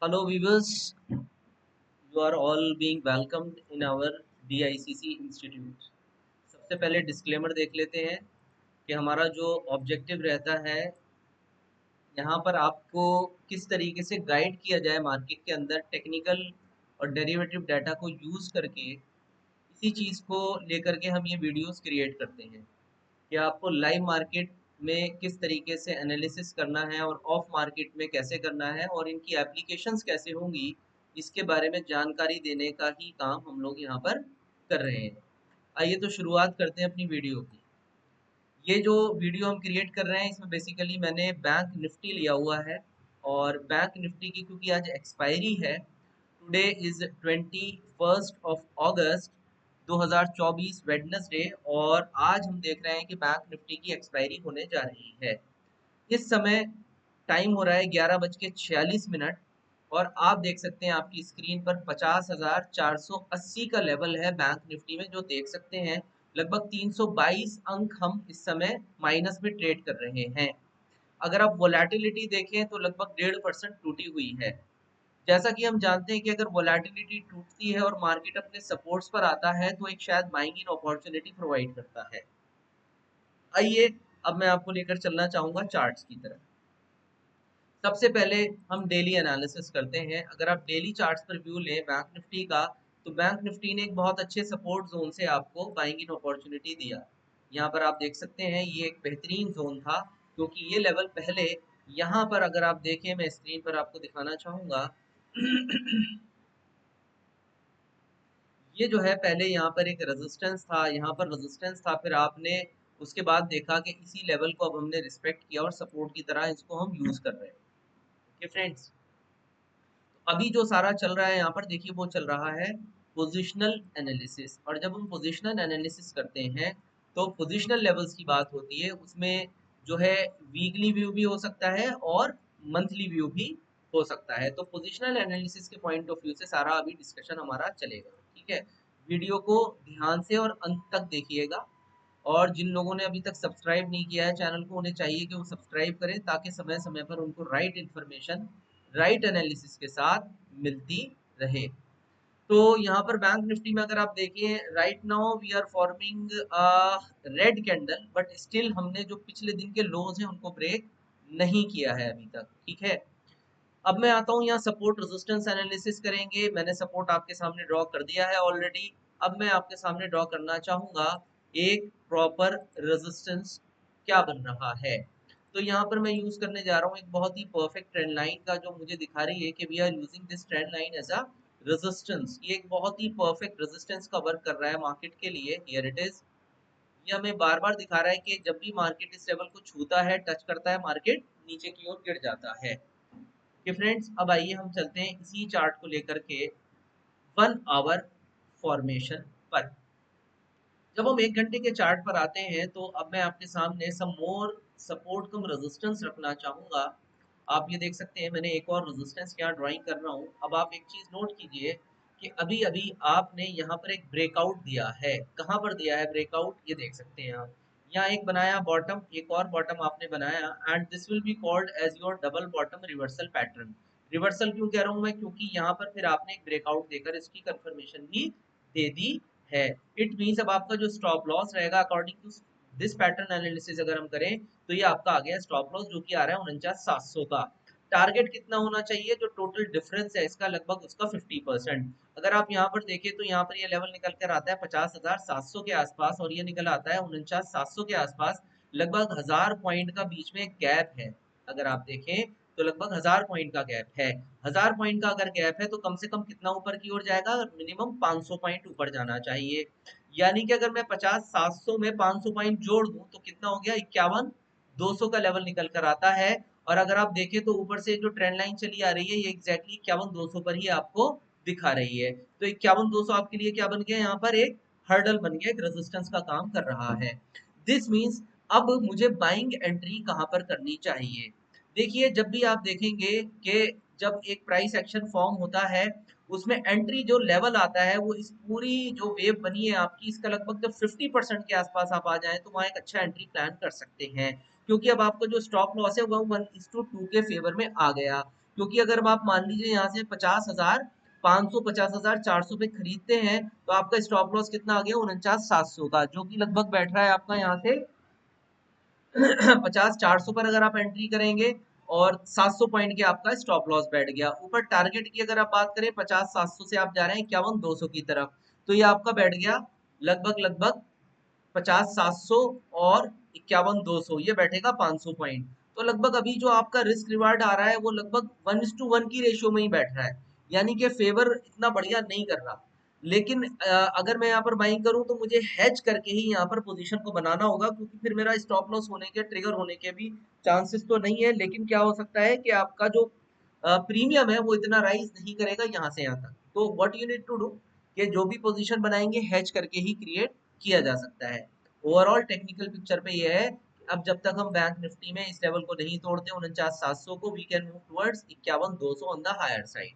Hello viewers, you are all being welcomed in our DICC Institute. सबसे पहले disclaimer देख लेते हैं कि हमारा जो ऑब्जेक्टिव रहता है यहाँ पर आपको किस तरीके से गाइड किया जाए मार्केट के अंदर टेक्निकल और डेरिवेटिव डाटा को यूज़ करके इसी चीज़ को लेकर के हम ये वीडियोस क्रिएट करते हैं कि आपको लाइव मार्केट में किस तरीके से एनालिसिस करना है और ऑफ मार्केट में कैसे करना है और इनकी एप्लीकेशंस कैसे होंगी, इसके बारे में जानकारी देने का ही काम हम लोग यहाँ पर कर रहे हैं। आइए तो शुरुआत करते हैं अपनी वीडियो की। ये जो वीडियो हम क्रिएट कर रहे हैं इसमें बेसिकली मैंने बैंक निफ्टी लिया हुआ है और बैंक निफ्टी की क्योंकि आज एक्सपायरी है, today is 21 of August 2024 Wednesday, और आज हम देख रहे हैं कि बैंक निफ्टी की एक्सपायरी होने जा रही है। इस समय टाइम हो रहा है 11:46 और आप देख सकते हैं आपकी स्क्रीन पर 50,480 का लेवल है बैंक निफ्टी में, जो देख सकते हैं लगभग 322 अंक हम इस समय माइनस में ट्रेड कर रहे हैं। अगर आप वोलेटिलिटी देखें तो लगभग 1.5% टूटी हुई है। जैसा कि हम जानते हैं कि अगर वोलेटिलिटी टूटती है और मार्केट अपने सपोर्ट्स पर आता है तो एक शायद बाइंग इन अपॉर्चुनिटी प्रोवाइड करता है। आइए अब मैं आपको लेकर चलना चाहूंगा चार्ट्स की तरफ। सबसे पहले हम डेली एनालिसिस करते हैं। अगर आप डेली चार्ट्स पर व्यू लें बैंक निफ्टी का, तो बैंक निफ्टी ने एक बहुत अच्छे सपोर्ट जोन से आपको बाइंग इन अपॉर्चुनिटी दिया। यहाँ पर आप देख सकते हैं ये एक बेहतरीन जोन था, क्योंकि ये लेवल पहले यहाँ पर अगर आप देखें, मैं स्क्रीन पर आपको दिखाना चाहूंगा ये जो है पहले यहाँ पर एक रेजिस्टेंस था, यहाँ पर रेजिस्टेंस था, फिर आपने उसके बाद देखा कि इसी लेवल को अब हमने रिस्पेक्ट किया और सपोर्ट की तरह इसको हम यूज कर रहे हैं। ओके फ्रेंड्स, अभी जो सारा चल रहा है यहाँ पर देखिए वो चल रहा है पोजिशनल एनालिसिस। और जब हम पोजिशनल एनालिसिस करते हैं तो पोजिशनल लेवल्स की बात होती है, उसमें जो है वीकली व्यू भी हो सकता है और मंथली व्यू भी हो सकता है। तो पोजिशनल एनालिसिस के पॉइंट ऑफ व्यू से सारा अभी डिस्कशन हमारा चलेगा। ठीक है, वीडियो को ध्यान से और अंत तक देखिएगा। और जिन लोगों ने अभी तक सब्सक्राइब नहीं किया है चैनल को, उन्हें चाहिए कि वो सब्सक्राइब करें ताकि समय समय पर उनको राइट इन्फॉर्मेशन राइट एनालिसिस के साथ मिलती रहे। तो यहाँ पर बैंक निफ्टी में अगर आप देखिए, right now we are forming red candle, but still हमने जो पिछले दिन के लोज हैं उनको ब्रेक नहीं किया है अभी तक। ठीक है, अब मैं आता हूँ यहाँ सपोर्ट रेजिस्टेंस एनालिसिस करेंगे। मैंने सपोर्ट आपके सामने ड्रॉ कर दिया है ऑलरेडी। अब मैं आपके सामने ड्रॉ करना चाहूंगा एक प्रॉपर रेजिस्टेंस क्या बन रहा है। तो यहाँ पर मैं यूज करने जा रहा हूँ एक बहुत ही परफेक्ट ट्रेंड लाइन का, जो मुझे दिखा रही है कि we are using this trend line as a resistance. ये एक बहुत ही परफेक्ट रेजिस्टेंस का वर्क कर रहा है मार्केट के लिए। Here it is. ये हमें बार बार दिखा रहा है कि जब भी मार्केट इस लेवल को छूता है, टच करता है, मार्केट नीचे की ओर गिर जाता है। कि फ्रेंड्स अब आइए हम चलते हैं इसी चार्ट को लेकर के 1 आवर फॉर्मेशन पर। जब हम 1 घंटे के चार्ट पर आते हैं तो अब मैं आपके सामने सम मोर सपोर्ट कम रेजिस्टेंस रखना चाहूंगा। आप ये देख सकते हैं मैंने एक और रेजिस्टेंस यहाँ ड्राइंग कर रहा हूँ। अब आप एक चीज नोट कीजिए कि अभी अभी आपने यहाँ पर एक ब्रेकआउट दिया है। कहाँ पर दिया है ब्रेकआउट, ये देख सकते हैं आप। यहाँ एक बनाया बॉटम, एक और बॉटम आपने बनाया, and this will be called as your double bottom reversal pattern. Reversal क्यों कह रहा हूँ मैं, क्योंकि यहाँ पर फिर आपने एक ब्रेकआउट देकर इसकी कंफर्मेशन भी दे दी है। इट मीन्स अब आपका जो स्टॉप लॉस रहेगा according to this pattern analysis अगर हम करें तो ये आपका आ गया स्टॉप लॉस, जो कि आ रहा है 49,700 का। टारगेट कितना होना चाहिए, जो टोटल डिफरेंस है इसका लगभग उसका 50%। अगर आप यहाँ पर देखें तो यहाँ पर ये लेवल निकल कर आता है 50,700 के आसपास, और ये निकल आता है 49,700 के आसपास। लगभग 1000 पॉइंट का बीच में गैप है। अगर आप देखें तो लगभग 1000 पॉइंट का गैप है। 1000 पॉइंट का अगर गैप है तो कम से कम कितना ऊपर की ओर जाएगा, मिनिमम 500 पॉइंट ऊपर जाना चाहिए। यानी कि अगर मैं 50,700 में 500 पॉइंट जोड़ दूं तो कितना हो गया, 51,200 का लेवल निकल कर आता है। और अगर आप देखें तो ऊपर से जो ट्रेंड लाइन चली आ रही है ये एग्जैक्टली 51,200 पर ही आपको दिखा रही है। तो 51,200 आपके लिए क्या बन गया, यहाँ पर एक हर्डल बन गया, एक रेजिस्टेंस का काम कर रहा है। दिस मीन्स अब मुझे बाइंग एंट्री कहाँ पर करनी चाहिए। देखिए जब भी आप देखेंगे कि जब एक प्राइस एक्शन फॉर्म होता है, उसमें एंट्री जो लेवल आता है वो इस पूरी जो वेव बनी है आपकी, इसका लगभग जब 50% के आसपास आप आ जाएं तो वहाँ एक अच्छा एंट्री प्लान कर सकते हैं। क्योंकि अब आपका जो स्टॉप लॉस है वो 1:2 के फेवर में आ गया। क्योंकि अगर आप मान लीजिए यहाँ से 50,000 500 50,000 400 पे खरीदते हैं तो आपका स्टॉप लॉस कितना आ गया 49,700 का, जो कि लगभग बैठ रहा है आपका यहाँ से 50 400 पर अगर आप एंट्री करेंगे और 700 पॉइंट के आपका स्टॉप लॉस बैठ गया। ऊपर टारगेट की अगर आप बात करें 50 700 से आप जा रहे हैं 51 200 की तरफ, तो ये आपका बैठ गया लगभग लगभग 50 700 और 51 200, ये बैठेगा 500 पॉइंट। तो लगभग अभी जो आपका रिस्क रिवार्ड आ रहा है वो लगभग 1:1 की रेशियो में ही बैठ रहा है, यानी कि फेवर इतना बढ़िया नहीं कर रहा। लेकिन अगर मैं यहाँ पर बाइंग करूँ तो मुझे हेज करके ही यहाँ पर पोजीशन को बनाना होगा, क्योंकि फिर मेरा स्टॉप लॉस होने के ट्रिगर होने के भी चांसेस तो नहीं है। लेकिन क्या हो सकता है कि आपका जो प्रीमियम है वो इतना राइज नहीं करेगा यहाँ से यहाँ तक। तो what you need to do कि जो भी पोजीशन बनाएंगे हेज करके ही क्रिएट किया जा सकता है। ओवरऑल टेक्निकल पिक्चर पे ये है कि अब जब तक हम बैंक निफ्टी में इस लेवल को नहीं तोड़ते 49 700 को, we can move towards 51 200 on the higher side.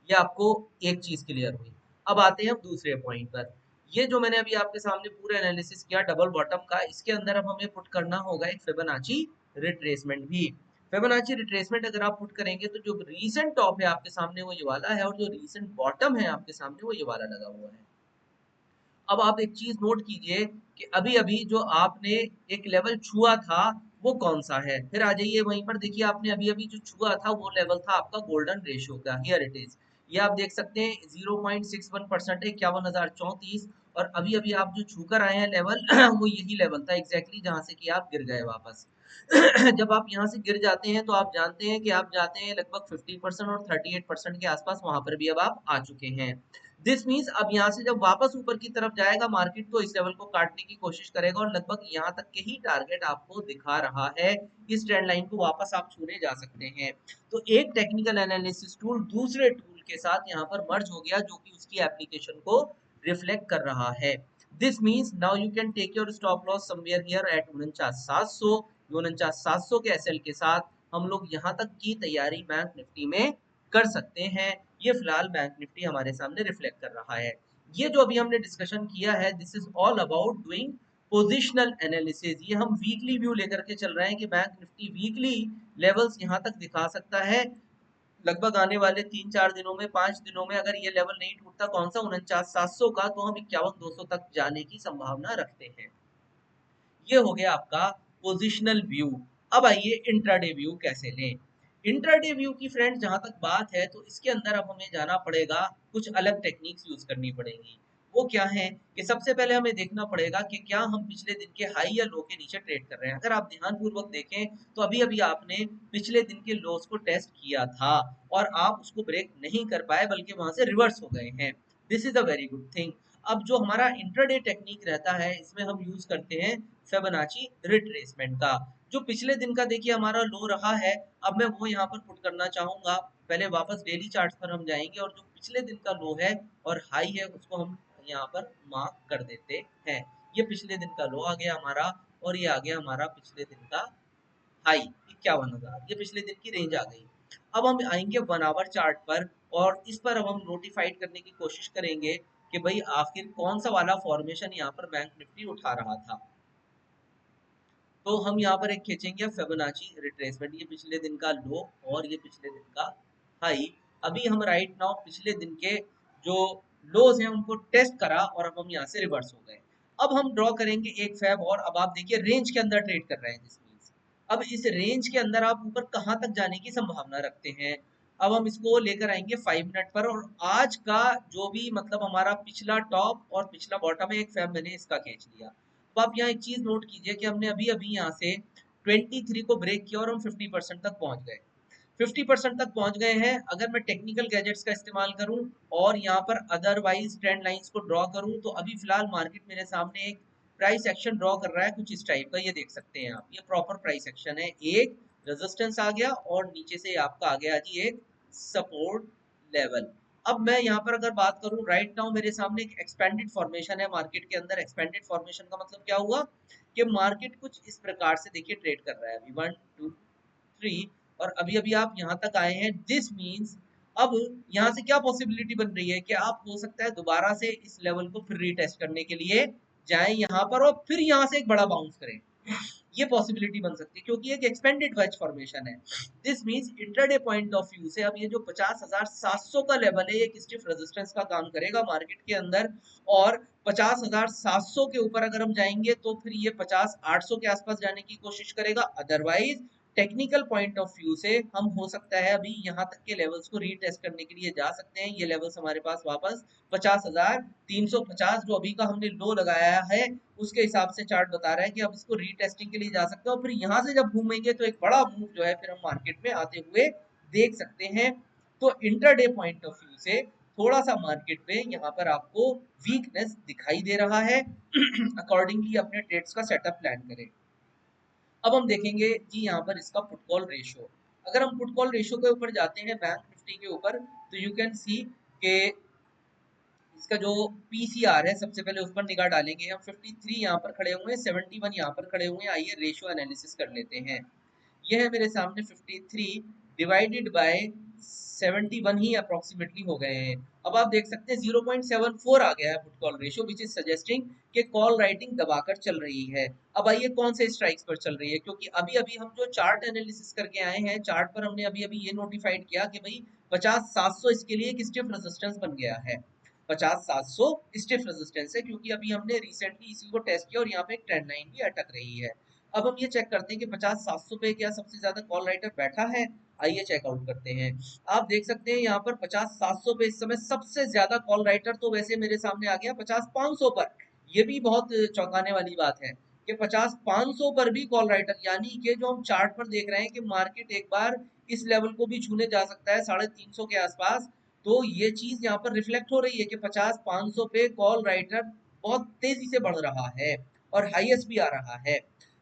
ये आपको एक चीज क्लियर हुई। अब आते हैं हम दूसरे पॉइंट पर। ये जो मैंने अभी आपके सामने पूरा एनालिसिस किया डबल बॉटम का, इसके अंदर अब हमें पुट करना होगा एक फिबोनाची रिट्रेसमेंट भी। फिबोनाची रिट्रेसमेंट अगर आप पुट करेंगे तो जो रीसेंट टॉप है आपके सामने वो ये वाला है, और जो रीसेंट बॉटम है आपके सामने वो ये वाला लगा हुआ है। अब आप एक चीज नोट कीजिए कि अभी अभी जो आपने एक लेवल छुआ था वो कौन सा है। फिर आ जाइए वहीं पर, देखिए आपने अभी अभी जो छुआ था वो लेवल था आपका गोल्डन रेशियो का, हियर इट इज। ये आप देख सकते हैं 0.61% है, 51,034। और अभी अभी आप जो छू कर आए हैं लेवल वो यही लेवल था एग्जैक्टली जहां से कि आप गिर गए वापस। जब आप यहाँ से गिर जाते हैं तो आप जानते हैं कि आप जाते हैं लगभग 50% और 38% के आसपास, वहां पर भी अब आप आ चुके हैं। दिस मीन्स अब यहाँ से जब वापस ऊपर की तरफ जाएगा मार्केट तो इस लेवल को काटने की कोशिश करेगा, और लगभग यहाँ तक के ही टारगेट आपको दिखा रहा है। इस ट्रेंड लाइन को वापस आप छूने जा सकते हैं। तो एक टेक्निकल एनालिसिस टूल दूसरे टूल के साथ यहाँ पर मर्ज हो गया, जो कि उसकी एप्लीकेशन को रिफ्लेक्ट कर रहा है। This means now you can take your stop loss somewhere here at 49 700। 49 700 के एसएल के साथ हम लोग यहाँ तक की तैयारी बैंक निफ्टी में कर सकते हैं। ये फिलहाल बैंक निफ्टी हमारे सामने रिफ्लेक्ट कर रहा है। ये जो अभी हमने डिस्कशन किया है this is all about doing positional analysis. ये हम वीकली व्यू लेकर के चल रहे हैं कि बैंक निफ्टी वीकली लेवल्स यहाँ तक दिखा सकता है। लगभग आने वाले 3 4 दिनों में 5 दिनों में अगर ये लेवल नहीं टूटता कौन सा 49 700 का, तो हम 51 200 तक जाने की संभावना रखते हैं। ये हो गया आपका पोजिशनल व्यू। अब आइए इंट्राडे व्यू कैसे लें। इंट्राडे व्यू की फ्रेंड जहां तक बात है तो इसके अंदर अब हमें जाना पड़ेगा, कुछ अलग टेक्निक्स यूज करनी पड़ेगी। वो क्या है कि सबसे पहले हमें देखना पड़ेगा कि क्या हम पिछले दिन के हाई या लो के नीचे ट्रेड कर रहे हैं। अगर आप ध्यानपूर्वक देखें तो अभी अभी आपने पिछले दिन के लोस को टेस्ट किया था और आप उसको ब्रेक नहीं कर पाए, बल्कि वहां से रिवर्स हो गए हैं। This is a very good thing. अब जो हमारा इंट्राडे टेक्निक रहता है इसमें हम यूज करते हैं फिबोनाची रिट्रेसमेंट का। जो पिछले दिन का देखिए हमारा लो रहा है, अब मैं वो यहाँ पर पुट करना चाहूंगा। पहले वापस डेली चार्ट पर हम जाएंगे और जो पिछले दिन का लो है और हाई है उसको हम यहाँ पर मार्क कर देते हैं। ये पिछले दिन का लो आ गया हमारा, और ये आ गया हमारा पिछले दिन का हाई 51,000। ये पिछले दिन की रेंज आ गई। अब हम आएंगे 1 आवर चार्ट पर, और इस पर अब हम नोटिफाइड करने की कोशिश करेंगे कि भाई आखिर कौन सा वाला फॉर्मेशन यहाँ पर बैंक निफ्टी उठा रहा था। तो हम यहाँ पर एक खींचेंगे फिबोनाची रिट्रेसमेंट, ये पिछले दिन का लो और ये पिछले दिन का हाई। अभी हम राइट नाउ पिछले दिन के जो लोज हैं उनको टेस्ट करा और अब हम यहाँ से रिवर्स हो गए। अब हम ड्रॉ करेंगे एक फैब, और अब आप देखिए रेंज के अंदर ट्रेड कर रहे हैं दिस मींस अब इस रेंज के अंदर आप ऊपर कहाँ तक जाने की संभावना रखते हैं। अब हम इसको लेकर आएंगे 5 मिनट पर, और आज का जो भी मतलब हमारा पिछला टॉप और पिछला बॉटम है एक फैब मैंने इसका खींच लिया। तो आप यहाँ एक चीज नोट कीजिए कि हमने अभी अभी यहाँ से 23 को ब्रेक किया और हम 50% तक पहुंच गए। 50% तक पहुंच गए हैं। अगर मैं टेक्निकल गैजेट्स का इस्तेमाल करूं और यहाँ पर अदरवाइज ट्रेंड लाइंस को ड्रॉ करूं तो अभी फिलहाल मार्केट मेरे सामने एक प्राइस एक्शन ड्रॉ कर रहा है कुछ इस टाइप का। ये देख सकते हैं आप, ये प्रॉपर प्राइस एक्शन है। एक रेजिस्टेंस आ गया और नीचे से आपका आ गया जी एक सपोर्ट लेवल। अब मैं यहाँ पर अगर बात करूं राइट नाउ मेरे सामने एक एक्सपेंडेड फॉर्मेशन है मार्केट के अंदर। एक्सपेंडेड फॉर्मेशन का मतलब क्या हुआ कि मार्केट कुछ इस प्रकार से देखिए ट्रेड कर रहा है अभी 1 2 3, और अभी अभी आप यहाँ तक आए हैं। दिस मीन्स अब यहाँ से क्या पॉसिबिलिटी बन रही है कि आप हो सकता है दोबारा से इस लेवल को फिर रीटेस्ट करने के लिए जाएं यहाँ पर और फिर यहाँ से एक बड़ा बाउंस करें। ये पॉसिबिलिटी बन सकती है क्योंकि एक एक्सपेंडेड वेज फॉर्मेशन है। This means intraday point of view से अब ये जो 50,700 का लेवल है, ये स्टिफ रेजिस्टेंस का काम करेगा मार्केट के अंदर। और 50,700 के ऊपर अगर हम जाएंगे तो फिर ये 50,800 के आसपास जाने की कोशिश करेगा। Otherwise technical point of view से हम हो सकता है अभी यहाँ तक के लेवल्स को रीटेस्ट करने के लिए जा सकते हैं। ये लेवल्स हमारे पास वापस 50,350 जो अभी का हमने लो लगाया है उसके हिसाब से चार्ट बता रहा है कि अब इसको रीटेस्टिंग के लिए जा सकते हैं। और फिर यहाँ से जब घूमेंगे तो एक बड़ा मूव जो है फिर हम मार्केट में आते हुए देख सकते हैं। तो इंटरडे पॉइंट ऑफ व्यू से थोड़ा सा मार्केट में यहाँ पर आपको वीकनेस दिखाई दे रहा है। अकॉर्डिंगली अपने ट्रेड्स का सेटअप प्लान करें। अब हम देखेंगे कि यहाँ पर इसका पुट कॉल रेशियो। अगर हम पुट कॉल रेशियो के ऊपर जाते हैं बैंक निफ्टी के ऊपर, तो यू कैन सी के इसका जो पीसीआर है सबसे पहले उस पर निगाह डालेंगे हम। 53 यहाँ पर खड़े हुए हैं, 71 यहाँ पर खड़े हुए हैं। आइए रेशियो एनालिसिस कर लेते हैं। ये है मेरे सामने 53 डिवाइडेड बाय 71 ही अप्रोक्सीमेटली हो गए हैं। अब आप देख सकते हैं 0.74 आ गया है put call ratio, which is suggesting कि कॉल राइटिंग दबाकर चल रही है। अब आइए कौन से स्ट्राइक्स पर चल रही है, क्योंकि अभी अभी हम जो चार्ट एनालिसिस करके आए हैं, चार्ट पर हमने अभी अभी ये नोटिफाइड किया कि भाई 50,700 इसके लिए एक स्टिफ रेजिस्टेंस बन गया है। 50,700 स्टिफ रेजिस्टेंस है क्योंकि अभी हमने रिसेंटली इसी को टेस्ट किया और यहाँ पे एक ट्रेंड लाइन भी अटक रही है। अब हम ये चेक करते हैं कि 50,700 पे क्या सबसे ज्यादा कॉल राइटर बैठा है। आइए चेकआउट करते हैं। आप देख सकते हैं यहाँ पर 50,700 पे इस समय सबसे ज्यादा कॉल राइटर तो वैसे मेरे सामने आ गया 50,500 पर। ये भी बहुत चौंकाने वाली बात है कि 50,500 पर भी कॉल राइटर, यानी कि जो हम चार्ट पर देख रहे हैं कि मार्केट एक बार इस लेवल को भी छूने जा सकता है 350 के आसपास। तो ये चीज यहाँ पर रिफ्लेक्ट हो रही है कि 50,500 पे कॉल राइटर बहुत तेजी से बढ़ रहा है और हाईएस्ट भी आ रहा है।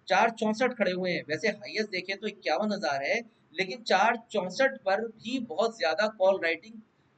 464 खड़े हुए हैं, वैसे हाईएस्ट देखें तो 51,000 है, लेकिन 464 पर भी बहुत ज्यादा कॉल राइटिंग,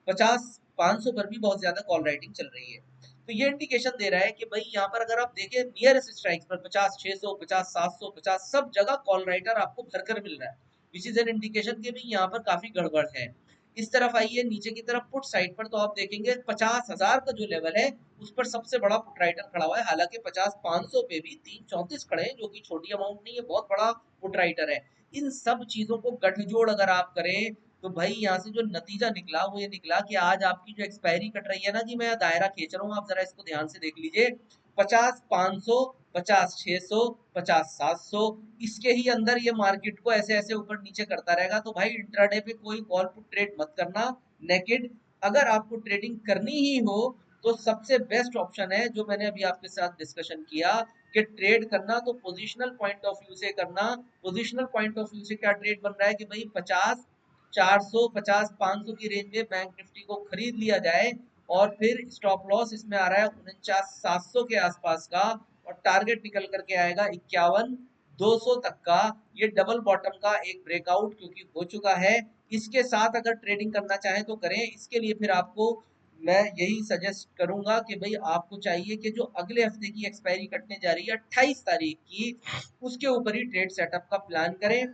50,500 पर भी बहुत ज्यादा कॉल राइटिंग चल रही है। तो ये इंडिकेशन दे रहा है कि भाई यहाँ पर अगर आप देखें नियरेस्ट स्ट्राइक्स पर 50,600, 50,700, 50 सब जगह कॉल राइटर आपको भरकर मिल रहा है, विच इज एन इंडिकेशन कि भाई यहाँ पर काफी गड़बड़ है। इस तरफ आइए नीचे की तरफ पुट साइड पर, तो आप देखेंगे 50,000 का जो लेवल है उस पर सबसे बड़ा पुट राइटर खड़ा हुआ है। हालांकि 50,500 पे भी 334 खड़े हैं, जो कि छोटी अमाउंट नहीं है, बहुत बड़ा पुट राइटर है। इन सब चीजों को गठजोड़ अगर आप करें तो भाई यहाँ से जो नतीजा निकला वो ये निकला कि आज आपकी जो एक्सपायरी कट रही है ना जी, मैं दायरा खींच रहा हूँ, आप जरा इसको ध्यान से देख लीजिए। 50,500, 50,600, 50,700, इसके ही अंदर ये मार्केट को ऐसे ऐसे ऊपर नीचे करता रहेगा। तो भाई इंट्राडे पे कोई कॉल पुट ट्रेड मत करना नेकेड। अगर आपको ट्रेडिंग करनी ही हो तो सबसे बेस्ट ऑप्शन है जो मैंने अभी आपके साथ डिस्कशन किया कि ट्रेड करना तो पोजिशनल पॉइंट ऑफ व्यू से करना। पोजिशनल पॉइंट ऑफ व्यू से क्या ट्रेड बन रहा है कि भाई 50,400, 50,500 की रेंज में बैंक निफ्टी को खरीद लिया जाए और फिर स्टॉप लॉस इसमें आ रहा है 49,700 के आसपास का, और टारगेट निकल करके आएगा 51,200 तक का। ये डबल बॉटम का एक ब्रेकआउट क्योंकि हो चुका है, इसके साथ अगर ट्रेडिंग करना चाहें तो करें। इसके लिए फिर आपको मैं यही सजेस्ट करूंगा कि भाई आपको चाहिए कि जो अगले हफ्ते की एक्सपायरी कटने जा रही है 28 तारीख की, उसके ऊपर ही ट्रेड सेटअप का प्लान करें।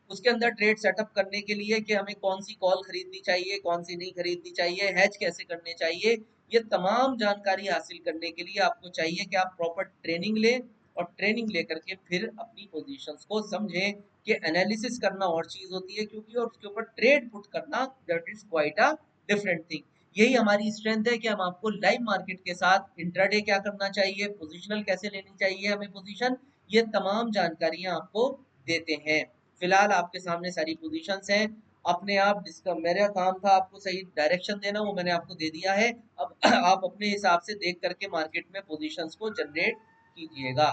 उसके अंदर ट्रेड सेटअप करने के लिए कि हमें कौन सी कॉल खरीदनी चाहिए, कौन सी नहीं खरीदनी चाहिए, हैज कैसे करने चाहिए, ये तमाम जानकारी हासिल करने के लिए आपको चाहिए कि आप प्रॉपर ट्रेनिंग लें। और ट्रेनिंग लेकर के फिर अपनी पोजीशंस को समझें कि एनालिसिस करना और चीज होती है क्योंकि, और उसके ऊपर ट्रेड पुट करना that is quite a different thing. यही हमारी स्ट्रेंथ है कि हम आपको लाइव मार्केट के साथ इंट्राडे क्या करना चाहिए, पोजिशनल कैसे लेनी चाहिए हमें पोजीशन, ये तमाम जानकारियां आपको देते हैं। फिलहाल आपके सामने सारी पोजीशंस हैं। अपने आप जिसका मेरा काम था आपको सही डायरेक्शन देना वो मैंने आपको दे दिया है। अब आप अपने हिसाब से देख करके मार्केट में पोजीशंस को जनरेट कीजिएगा।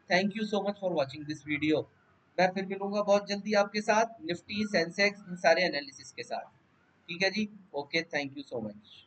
Thank you so much for watching this video. मैं फिर मिलूंगा बहुत जल्दी आपके साथ निफ्टी सेंसेक्स इन सारे एनालिसिस के साथ। ठीक है जी, okay, thank you so much.